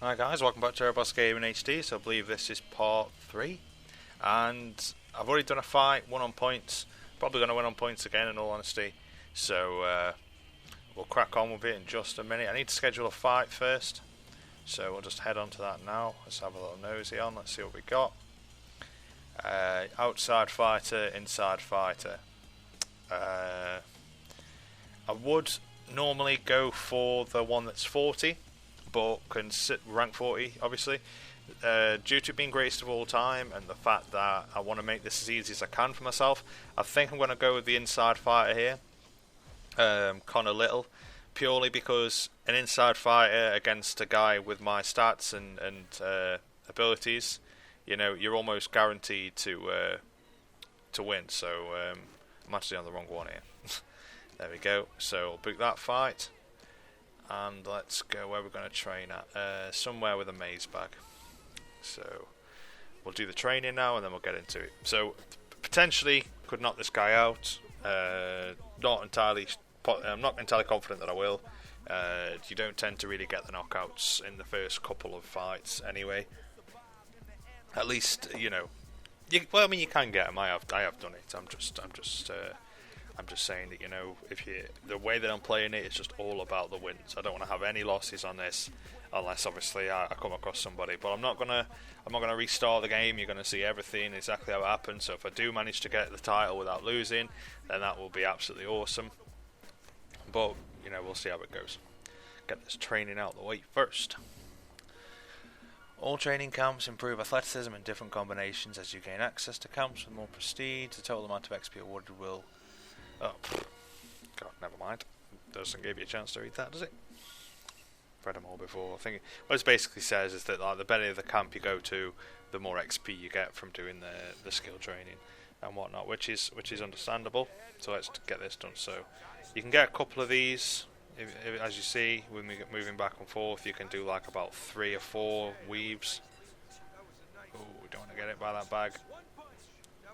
Hi guys, welcome back to ErebosGamingHD. So I believe this is part 3, and I've already done a fight, won on points, probably going to win on points again in all honesty, so we'll crack on with it in just a minute. I need to schedule a fight first, so we'll just head on to that now. Let's have a little nosy on, let's see what we got. Outside fighter, inside fighter. I would normally go for the one that's 40, but can sit rank 40 obviously, due to being greatest of all time and the fact that I want to make this as easy as I can for myself. I think I'm going to go with the inside fighter here, Connor Little, purely because an inside fighter against a guy with my stats and abilities, you know, you're almost guaranteed to win. So I'm actually on the wrong one here. There we go. So I'll book that fight. And let's go where we're going to train at, somewhere with a maze bag. So we'll do the training now and then we'll get into it. So potentially could knock this guy out. I'm not entirely confident that I will. You don't tend to really get the knockouts in the first couple of fights anyway. At least, you know, you can get them. I have done it. I'm just saying that, you know, the way that I'm playing it is just all about the wins. I don't want to have any losses on this, unless obviously I come across somebody. But I'm not gonna restart the game. You're gonna see everything exactly how it happens. So if I do manage to get the title without losing, then that will be absolutely awesome. But you know, we'll see how it goes. Get this training out of the way first. All training camps improve athleticism in different combinations as you gain access to camps with more prestige. The total amount of XP awarded will... Oh, God, never mind. Doesn't give you a chance to read that, does it? Read them all before. I think what it basically says is that, like, the better the camp you go to, the more XP you get from doing the skill training and whatnot, which is understandable. So let's get this done. So you can get a couple of these. If, as you see, when we get moving back and forth, you can do like about 3 or 4 weaves. Oh, we don't want to get it by that bag.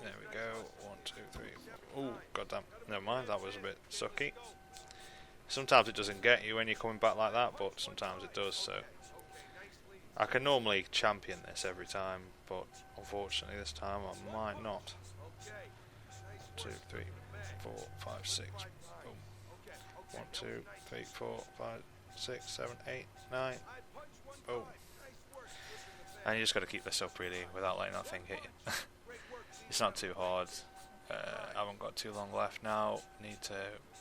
There we go. 1, 2, 3, 4. Oh, goddamn. Never mind, that was a bit sucky. Sometimes it doesn't get you when you're coming back like that, but sometimes it does, so... I can normally champion this every time, but unfortunately this time I might not. 1, 2, 3, 4, 5, 6. Boom. 1, 2, 3, 4, 5, 6, 7, 8, 9. Boom. And you just got to keep this up really without letting that thing hit you. It's not too hard. I haven't got too long left now. Need to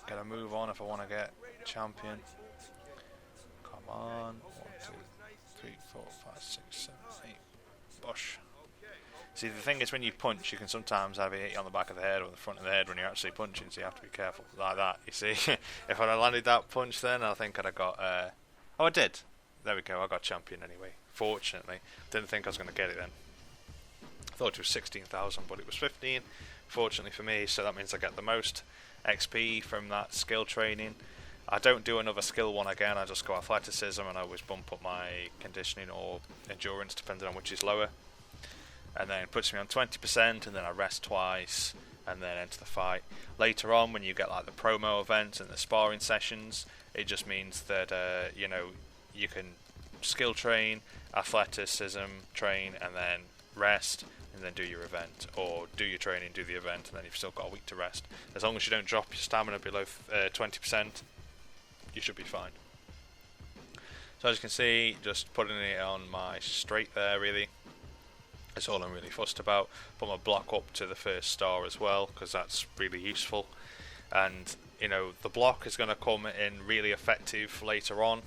get a move on if I want to get champion. Come on. 1, 2, 3, 4, 5, 6, 7, 8. Bosh. See, the thing is, when you punch, you can sometimes have it hit you on the back of the head or the front of the head when you're actually punching, so you have to be careful. Like that, you see. If I'd have landed that punch then, I think I'd have got... Oh, I did. There we go, I got champion anyway. Fortunately. Didn't think I was going to get it then. I thought it was 16,000, but it was 15. Fortunately for me, so that means I get the most XP from that skill training. I don't do another skill one again, I just go athleticism and I always bump up my conditioning or endurance depending on which is lower. And then it puts me on 20% and then I rest twice and then enter the fight. Later on, when you get like the promo events and the sparring sessions, it just means that you know, you can skill train, athleticism train and then rest and then do your event, or do your training, do the event, and then you've still got a week to rest. As long as you don't drop your stamina below 20%, you should be fine. So as you can see, just putting it on my straight there really. That's all I'm really fussed about. Put my block up to the first star as well, because that's really useful. And you know, the block is going to come in really effective later on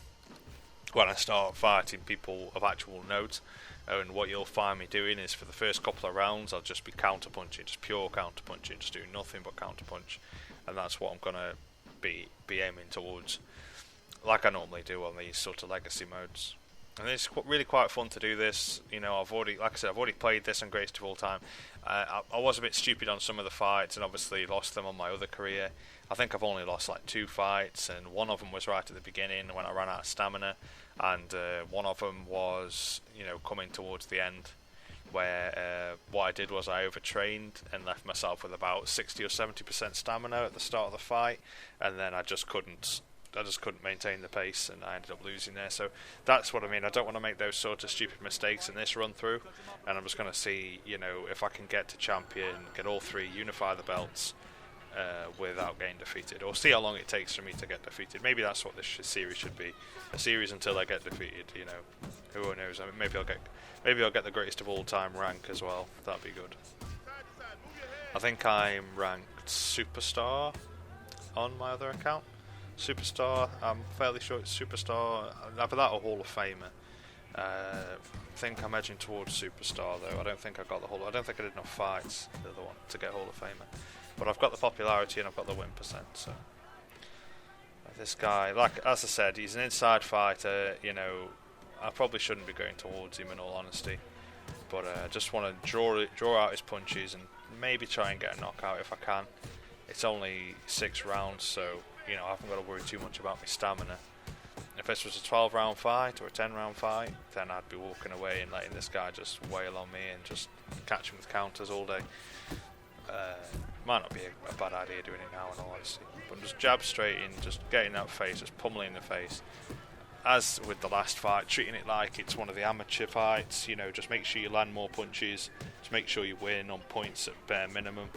when I start fighting people of actual note. And what you'll find me doing is, for the first couple of rounds, I'll just be counter-punching, just pure counter-punching, just doing nothing but counter-punch. And that's what I'm going to be aiming towards, like I normally do on these sort of legacy modes. And it's really quite fun to do this. You know, I've already played this on Greatest of All Time. I was a bit stupid on some of the fights and obviously lost them on my other career. I think I've only lost like 2 fights, and one of them was right at the beginning when I ran out of stamina, and one of them was, you know, coming towards the end, where what I did was I overtrained and left myself with about 60 or 70% stamina at the start of the fight, and then I just couldn't just couldn't maintain the pace, and I ended up losing there. So that's what I mean. I don't want to make those sort of stupid mistakes in this run through, and I'm just going to see, if I can get to champion, get all 3, unify the belts without getting defeated, or see how long it takes for me to get defeated. Maybe that's what this series should be, a series until I get defeated. Who knows? I mean, maybe I'll get the greatest of all time rank as well. That'd be good. I think I'm ranked Superstar on my other account. Superstar, I'm fairly sure it's Superstar, either that or Hall of Famer. I think I'm edging towards Superstar though. I don't think I don't think I did enough fights, the other one, to get Hall of Famer. But I've got the popularity and I've got the win percent, so this guy, as I said, he's an inside fighter. I probably shouldn't be going towards him in all honesty, but I just want to draw out his punches and maybe try and get a knockout if I can. It's only 6 rounds, so I haven't got to worry too much about my stamina. If this was a 12-round fight or a 10-round fight, then I'd be walking away and letting this guy just wail on me and just catch him with counters all day. Might not be a bad idea doing it now in all honesty, but just jab straight in, just getting that face, just pummeling the face. As with the last fight, treating it like it's one of the amateur fights, just make sure you land more punches, just make sure you win on points at bare minimum.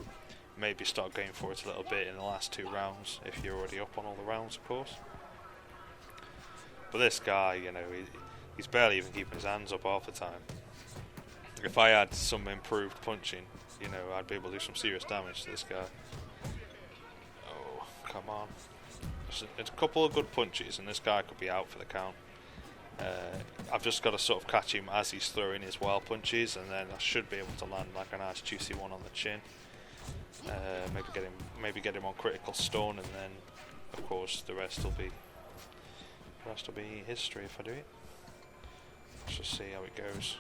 Maybe start going for it a little bit in the last 2 rounds, if you're already up on all the rounds, of course. But this guy, he's barely even keeping his hands up half the time. If I had some improved punching, I'd be able to do some serious damage to this guy. Oh, come on. It's a couple of good punches and this guy could be out for the count. I've just got to sort of catch him as he's throwing his wild punches, and then I should be able to land like a nice juicy one on the chin. Maybe get him on critical stun, and then of course the rest will be history if I do it. Let's just see how it goes.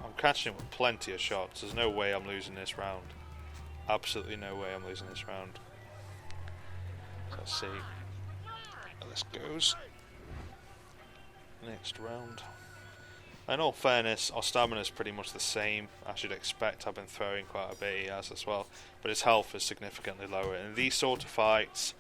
I'm catching him with plenty of shots. There's no way I'm losing this round. Absolutely no way I'm losing this round. So let's see how this goes. Next round. In all fairness, our stamina is pretty much the same. I should expect. I've been throwing quite a bit, he has as well, but his health is significantly lower. In these sort of fights,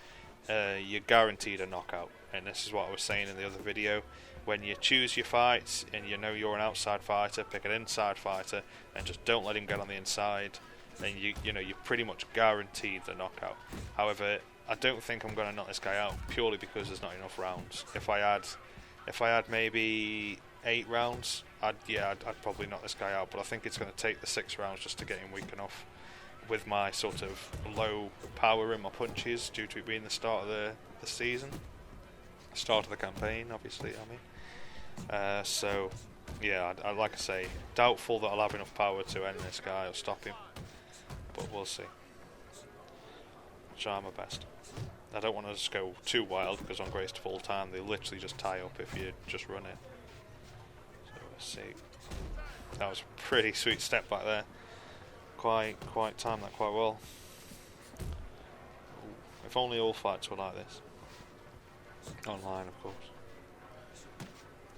you're guaranteed a knockout, and this is what I was saying in the other video. When you choose your fights and you're an outside fighter, pick an inside fighter and just don't let him get on the inside, then you're pretty much guaranteed the knockout. However, I don't think I'm going to knock this guy out purely because there's not enough rounds. If I had maybe 8 rounds, I'd probably knock this guy out, but I think it's going to take the 6 rounds just to get him weak enough with my sort of low power in my punches due to it being the start of the season. Start of the campaign, obviously, I mean. So, yeah, I like I say, doubtful that I'll have enough power to end this guy or stop him, but we'll see. Try my best. I don't want to just go too wild because on Greatest of All Time they literally just tie up if you just run it. So let's see. That was a pretty sweet step back there. Quite timed that quite well. Ooh, if only all fights were like this. Online, of course.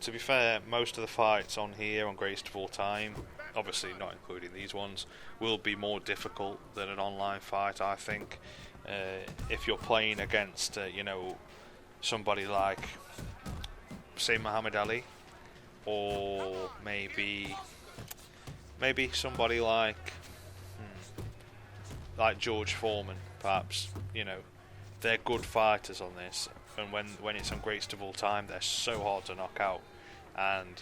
To be fair, most of the fights on here on Greatest of All Time, obviously not including these ones, will be more difficult than an online fight, I think. If you're playing against, somebody like, say, Muhammad Ali, or maybe somebody like George Foreman, perhaps. They're good fighters on this, and when it's on Greatest of All Time, they're so hard to knock out, and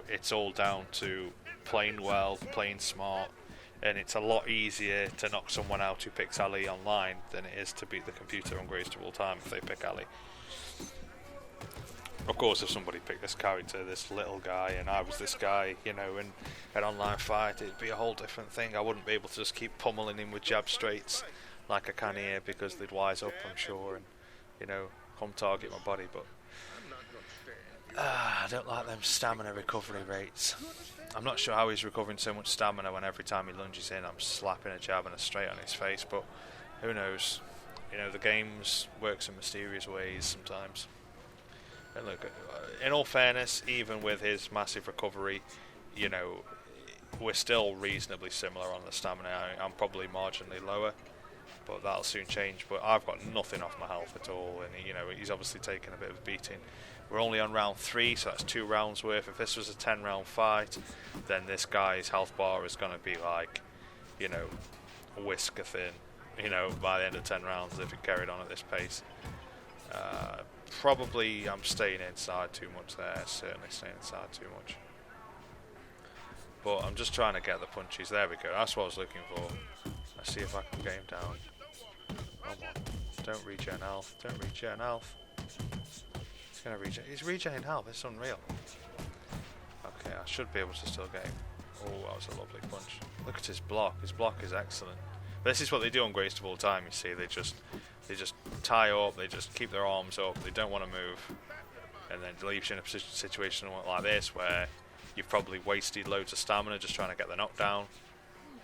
it's all down to playing well, playing smart. And it's a lot easier to knock someone out who picks Ali online than it is to beat the computer on Greatest of All Time if they pick Ali. Of course, if somebody picked this character, this little guy, and I was this guy, in an online fight, it'd be a whole different thing. I wouldn't be able to just keep pummeling him with jab straights like I can here, because they'd wise up, I'm sure, and, come target my body. But I don't like them stamina recovery rates. I'm not sure how he's recovering so much stamina when every time he lunges in I'm slapping a jab and a straight on his face, but who knows. The games works in mysterious ways sometimes. And look, in all fairness, even with his massive recovery, we're still reasonably similar on the stamina. I'm probably marginally lower, but that'll soon change. But I've got nothing off my health at all, and you know, he's obviously taken a bit of a beating. We're only on round 3, so that's 2 rounds worth. If this was a 10-round fight, then this guy's health bar is going to be like, you know, whisker thin, you know, by the end of 10 rounds if it carried on at this pace. Probably I'm staying inside too much there, certainly staying inside too much. But I'm just trying to get the punches. There we go, that's what I was looking for. Let's see if I can get him down. Come on, don't regen health, don't regen health. He's going to regen, he's regenerating health, it's unreal. Okay, I should be able to still get him. Oh, that was a lovely punch. Look at his block is excellent. But this is what they do on Greatest of all time, you see, they just tie up, they just keep their arms up, they don't want to move. And then it leaves you in a situation like this where you've probably wasted loads of stamina just trying to get the knockdown.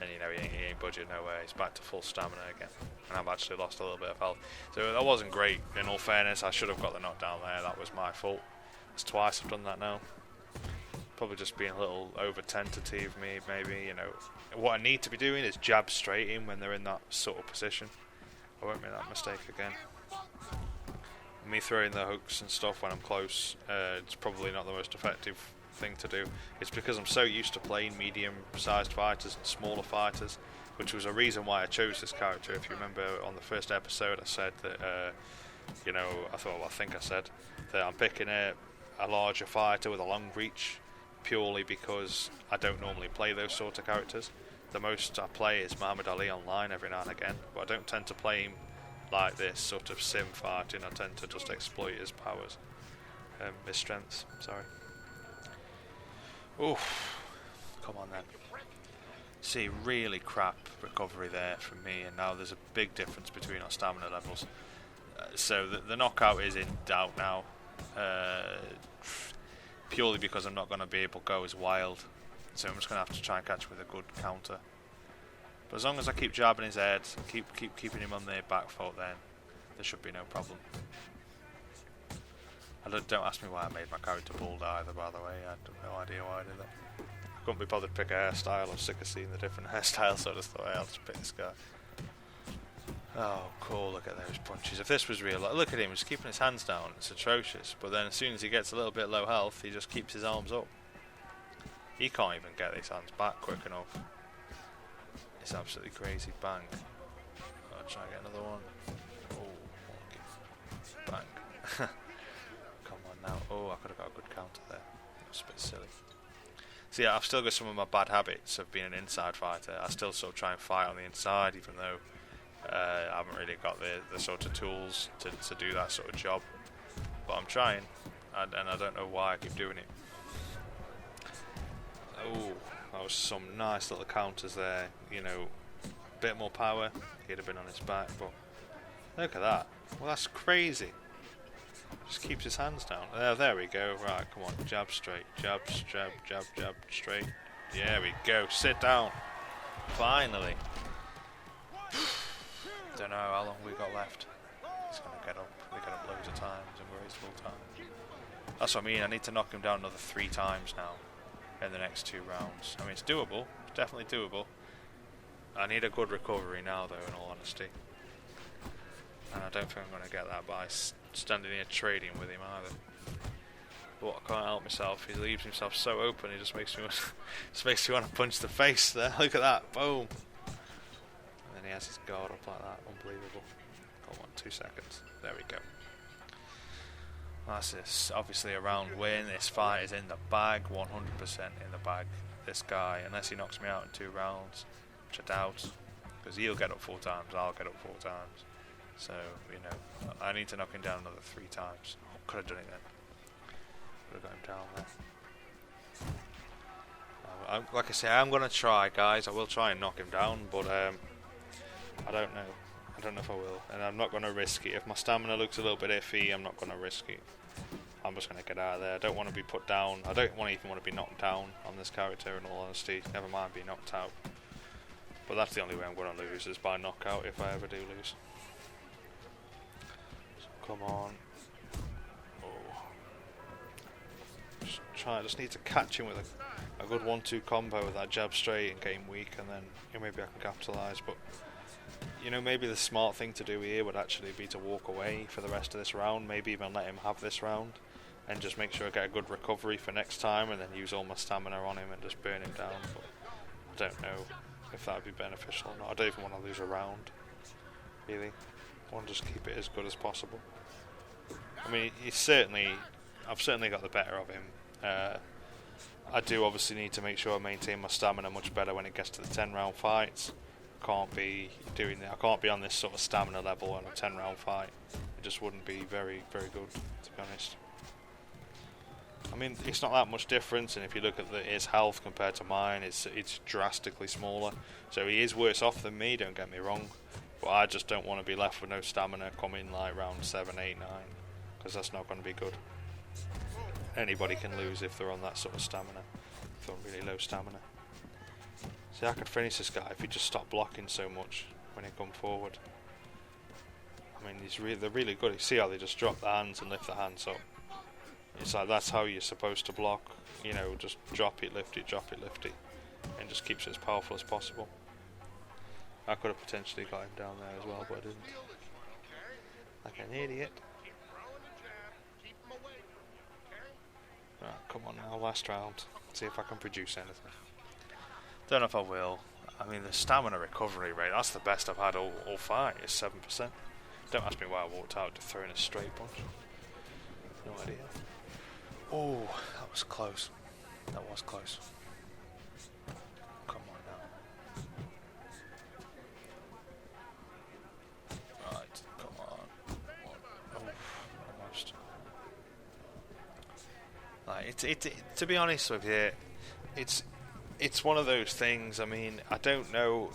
And you know, he ain't budging nowhere, he's back to full stamina again. And I've actually lost a little bit of health. So that wasn't great, in all fairness. I should have got the knockdown there, that was my fault. It's twice I've done that now. Probably just being a little over tentative, maybe, you know. What I need to be doing is jab straight in when they're in that sort of position. I won't make that mistake again. Me throwing the hooks and stuff when I'm close, it's probably not the most effective thing to do. It's because I'm so used to playing medium-sized fighters and smaller fighters, which was a reason why I chose this character. If you remember on the first episode, I said that, you know, I think I said that I'm picking a larger fighter with a long reach, purely because I don't normally play those sort of characters. The most I play is Muhammad Ali online every now and again, but I don't tend to play him like this sort of sim fighting. I tend to just exploit his powers, his strengths, sorry. Oof, come on then. See, really crap recovery there from me, and now there's a big difference between our stamina levels. So the knockout is in doubt now, purely because I'm not going to be able to go as wild. So I'm just going to have to try and catch with a good counter. But as long as I keep jabbing his head, keeping him on the back foot, then there should be no problem. Don't ask me why I made my character bald either, by the way. I have no idea why I did that. I couldn't be bothered to pick a hairstyle. I was sick of seeing the different hairstyles, so I just thought, hey, I'll just pick this guy. Oh, cool, look at those punches. If this was real, look at him, he's keeping his hands down. It's atrocious. But then as soon as he gets a little bit low health, he just keeps his arms up. He can't even get his hands back quick enough. It's absolutely crazy. Bang. I'll try and get another one. Oh, bang. Come on now. Oh, I could have got a good counter there. That was a bit silly. So yeah, I've still got some of my bad habits of being an inside fighter. I still sort of try and fight on the inside, even though I haven't really got the sort of tools to do that sort of job. But I'm trying, and I don't know why I keep doing it. Oh, that was some nice little counters there. You know, a bit more power. He'd have been on his back, but look at that. Well, that's crazy. Just keeps his hands down. There we go. Right, come on. Jab straight. Jab, straight. There we go. Sit down. Finally. Don't know how long we got left. He's going to get up. We get up loads of times and we're full time. That's what I mean. I need to knock him down another 3 times now in the next 2 rounds. I mean, it's doable. It's definitely doable. I need a good recovery now, though, in all honesty. And I don't think I'm going to get that by standing here trading with him either. But I can't help myself. He leaves himself so open. He just makes me want to punch the face there. Look at that. Boom. And then he has his guard up like that. Unbelievable. Come on, 2 seconds. There we go. That's this. Obviously a round win. This fight is in the bag. 100% in the bag. This guy, unless he knocks me out in 2 rounds, which I doubt, because he'll get up 4 times, I'll get up 4 times. So, you know, I need to knock him down another 3 times. Oh, could have done it then. Could have got him down there. Like I say, I'm going to try, guys. I will try and knock him down, but I don't know. I don't know if I will. And I'm not going to risk it. If my stamina looks a little bit iffy, I'm not going to risk it. I'm just going to get out of there. I don't want to be put down. I don't even want to be knocked down on this character, in all honesty. Never mind being knocked out. But that's the only way I'm going to lose, is by knockout, if I ever do lose. Come on. Oh. Just need to catch him with a good 1-2 combo with that jab straight and get him weak, and then maybe I can capitalise. But you know, maybe the smart thing to do here would actually be to walk away for the rest of this round, maybe even let him have this round, and just make sure I get a good recovery for next time, and then use all my stamina on him and just burn him down. But I don't know if that would be beneficial or not. I don't even want to lose a round, really. I want to just keep it as good as possible. I mean, I've certainly got the better of him. I do obviously need to make sure I maintain my stamina much better when it gets to the 10-round fights. I can't be on this sort of stamina level on a 10-round fight. It just wouldn't be very, very good, to be honest. I mean, it's not that much difference, and if you look at his health compared to mine, it's drastically smaller. So he is worse off than me, don't get me wrong. But I just don't want to be left with no stamina coming like round 7, 8, 9, because that's not going to be good. Anybody can lose if they're on that sort of stamina, if they're on really low stamina. See, I could finish this guy if he just stopped blocking so much when he come forward. I mean, they're really good. You see how they just drop the hands and lift the hands up. It's like that's how you're supposed to block. You know, just drop it, lift it, and just keeps it as powerful as possible. I could have potentially got him down there as well, but I didn't. Like an idiot. Right, come on now, last round. See if I can produce anything. Don't know if I will. I mean, the stamina recovery rate, that's the best I've had all fight, is 7%. Don't ask me why I walked out to throw in a straight punch. No idea. Oh, that was close. That was close. Come on now. Right, come on. Oh, almost. Like, to be honest with you, it's one of those things. I mean, I don't know.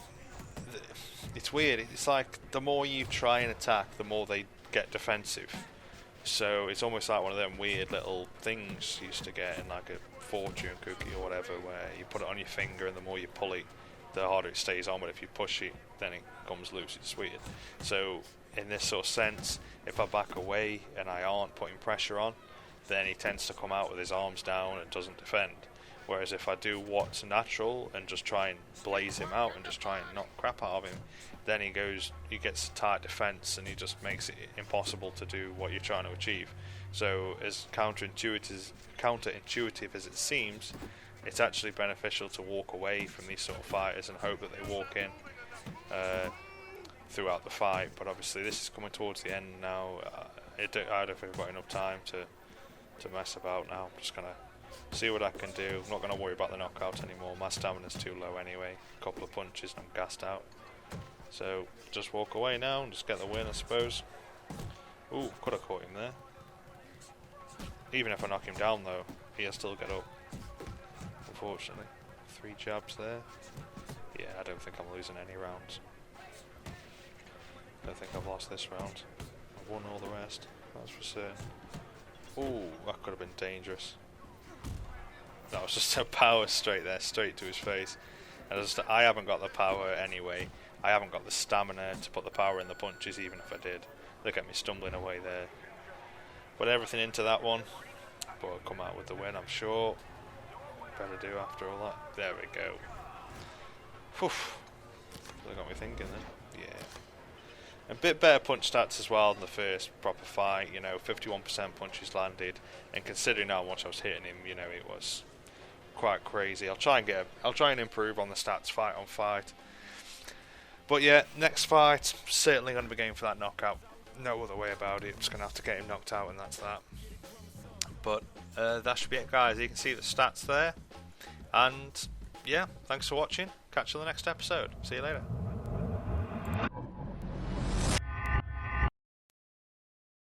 It's weird. It's like the more you try and attack, the more they get defensive. So it's almost like one of them weird little things you used to get in like a fortune cookie or whatever, where you put it on your finger and the more you pull it, the harder it stays on. But if you push it, then it comes loose. It's weird. So in this sort of sense, if I back away and I aren't putting pressure on, then he tends to come out with his arms down and doesn't defend. Whereas if I do what's natural and just try and blaze him out and just try and knock crap out of him, then he gets a tight defense and he just makes it impossible to do what you're trying to achieve. So as counterintuitive as it seems, it's actually beneficial to walk away from these sort of fighters and hope that they walk in throughout the fight. But obviously this is coming towards the end now. I don't think I've got enough time to mess about now. I'm just going to see what I can do. I'm not going to worry about the knockout anymore. My stamina's too low anyway. A couple of punches and I'm gassed out. So just walk away now and just get the win, I suppose. Ooh, could have caught him there. Even if I knock him down though, he'll still get up. Unfortunately. 3 jabs there. Yeah, I don't think I'm losing any rounds. I don't think I've lost this round. I've won all the rest, that's for certain. Ooh, that could have been dangerous. That was just a power straight there, straight to his face. And I haven't got the power anyway. I haven't got the stamina to put the power in the punches, even if I did. Look at me stumbling away there. Put everything into that one, but I'll come out with the win, I'm sure. Better do after all that. There we go. Whew. That got me thinking then. Yeah. A bit better punch stats as well than the first proper fight. You know, 51% punches landed, and considering how much I was hitting him, you know, it was quite crazy. I'll try and improve on the stats fight on fight. But yeah, next fight, certainly going to be going for that knockout. No other way about it. I'm just going to have to get him knocked out, and that's that. But that should be it, guys. You can see the stats there. And yeah, thanks for watching. Catch you in the next episode. See you later.